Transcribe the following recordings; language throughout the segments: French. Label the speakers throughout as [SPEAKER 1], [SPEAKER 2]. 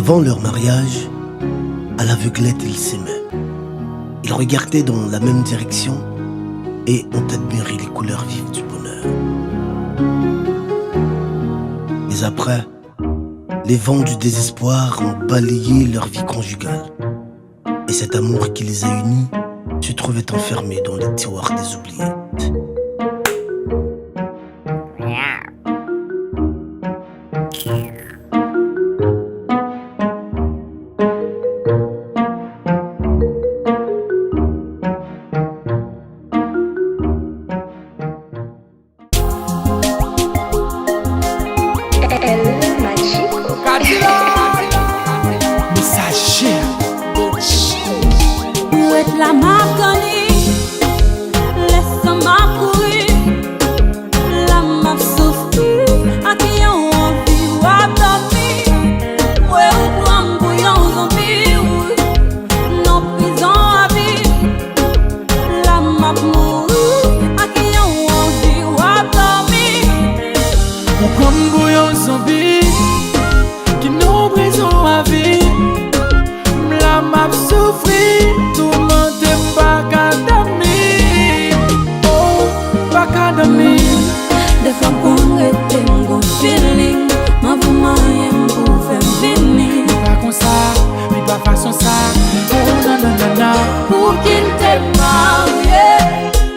[SPEAKER 1] Avant leur mariage, à l'aveuglette, ils s'aimaient. Ils regardaient dans la même direction et ont admiré les couleurs vives du bonheur. Mais après, les vents du désespoir ont balayé leur vie conjugale. Et cet amour qui les a unis se trouvait enfermé dans les tiroirs des oubliettes.
[SPEAKER 2] La Marconi, laisse-moi courir, la m'a souffrir, à qui on envie ou à dormir, ouais ou prendre bouillon zombie, non prison à vie, la m'a mourir, à qui on envie ou à dormir,
[SPEAKER 3] ou prendre bouillon zombie, qui non prison à vie, la m'a souffrir.
[SPEAKER 2] Des fois qu'on rete mon feeling, ma vous moyen pour faire venir.
[SPEAKER 3] Pas comme ça, mais pas façon ça. Oh non non non non.
[SPEAKER 2] Pour qu'il t'ait marié,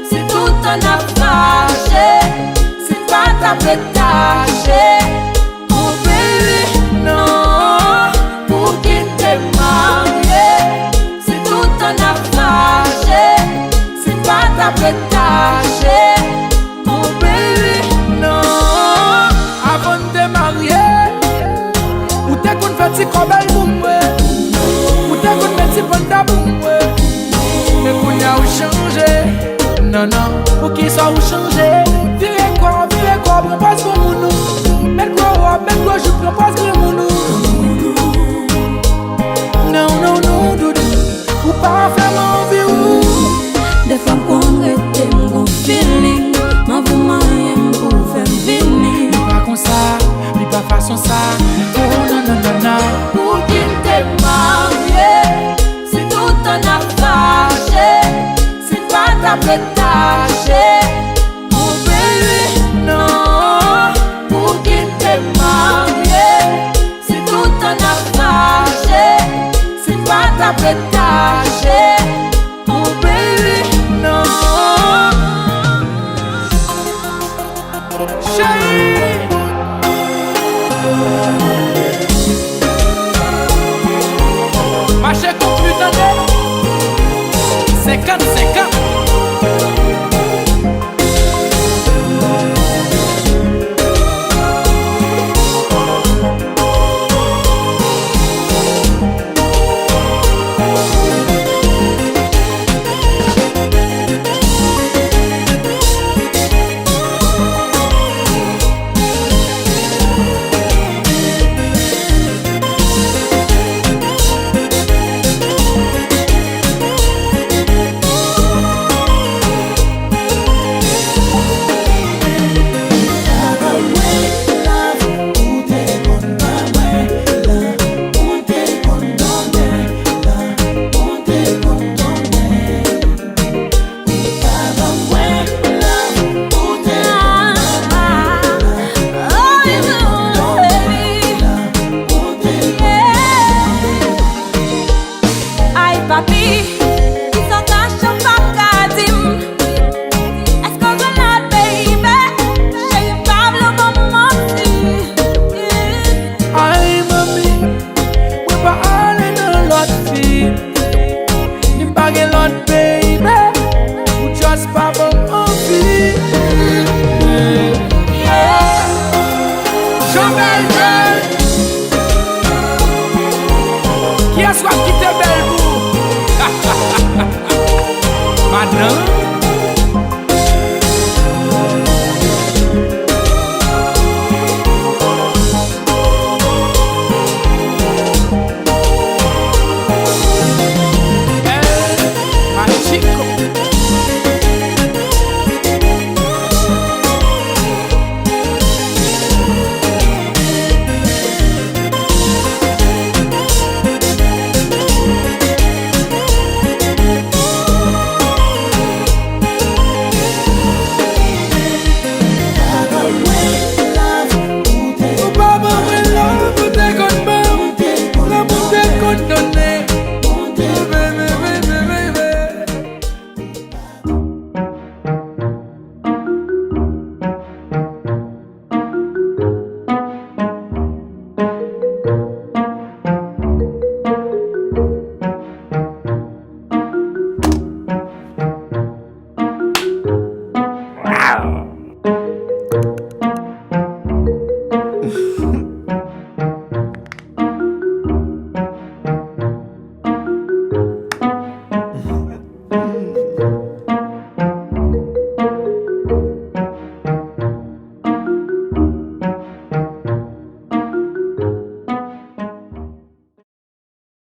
[SPEAKER 2] c'est tout un affaire. C'est pas ta pétache, mon baby, non. Pour qu'il t'ait marié, c'est tout un affaire. C'est pas ta pétache.
[SPEAKER 3] Si comme elle boum ou t'es qu'on met si bon ta boum mais qu'on y a ou changé non non pour qu'il soit ou changé virez quoi prends pas ce mounou mets quoi je prends pas ce mounou non non non doudou ou pas faire l'envie
[SPEAKER 2] des fois qu'on rete mon feeling ma vous moyen pour faire venir
[SPEAKER 3] pas comme ça mais pas façon ça.
[SPEAKER 2] Pour qu'il t'ait marié, c'est tout un affaire. C'est pas ta pétache, mon baby, non. Pour qu'il t'ait marié, c'est tout un affaire. C'est pas ta pétache, mon baby, non.
[SPEAKER 3] Chérie. Marché conclu d'année 50-50.
[SPEAKER 2] Papi, qui s'en cache en pacadim. Est-ce qu'on veut la baby? J'ai eu Pablo comme menti.
[SPEAKER 3] Aïe mami, we pas aller dans l'autre fille. Ni pas get l'autre baby, ou just pas bon envie. Jamel girl, qui a soif qui te belle. Madame